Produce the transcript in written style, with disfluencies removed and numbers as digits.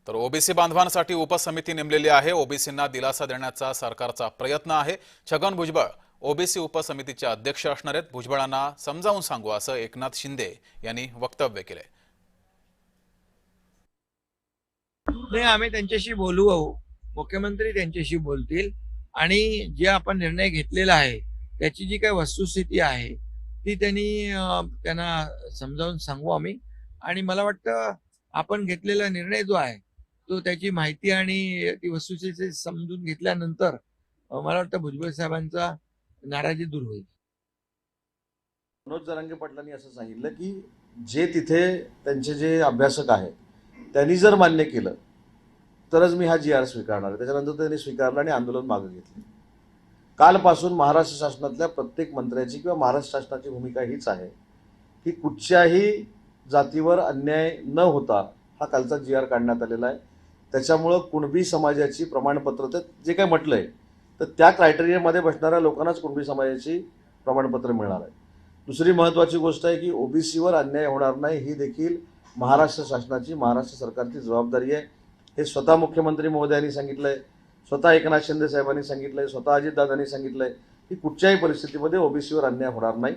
तर ओबीसी बांधवांसाठी उपसमिती नेमलेली आहे। ओबीसींना दिलासा देण्याचा सरकारचा प्रयत्न आहे। छगन भुजबळ ओबीसी उपसमितीचे अध्यक्ष असणार आहेत। भुजबळांना समजावून सांगू असं एकनाथ शिंदे यांनी वक्तव्य केले। नाही, आम्ही त्यांच्याशी बोलू, मुख्यमंत्री त्यांच्याशी बोलतील आणि जे आपण निर्णय घेतलेला आहे त्याची जी काही वस्तुस्थिती आहे ती त्यांना समजावून सांगू आम्ही। आणि मला वाटतं आपण घेतलेला निर्णय जो आहे तो त्याची माहिती आणि ती वस्तुस्थिती समजून घेतल्यानंतर मला वाटतं भुजबळ साहेबांचा नाराजी दूर होईल। मनोज जरांगे पाटलांनी असं सांगितलं की जे तिथे त्यांचे जे अभ्यासक आहेत त्यांनी जर मान्य केलं तरच मी हा GR स्वीकारणार आहे। त्याच्यानंतर त्यांनी स्वीकारलं आणि आंदोलन मागे घेतले। कालपासून महाराष्ट्र शासनातल्या प्रत्येक मंत्र्याची किंवा महाराष्ट्र शासनाची भूमिका हीच आहे की कुठच्याही जातीवर अन्याय न होता हा कालचा GR काढण्यात आलेला आहे। त्याच्यामुळं कुणबी समाजाची प्रमाणपत्र तर जे काही म्हटलंय तर त्या क्रायटेरियामध्ये बसणाऱ्या लोकांनाच कुणबी समाजाची प्रमाणपत्र मिळणार आहे। दुसरी महत्त्वाची गोष्ट आहे की ओबीसीवर अन्याय होणार नाही ही देखील महाराष्ट्र शासनाची, महाराष्ट्र सरकारची जबाबदारी आहे। हे स्वतः मुख्यमंत्री महोदयांनी सांगितलंय, स्वतः एकनाथ शिंदे साहेबांनी सांगितलंय, स्वतः अजितदादांनी सांगितलंय की कुठच्याही परिस्थितीमध्ये ओबीसीवर अन्याय होणार नाही।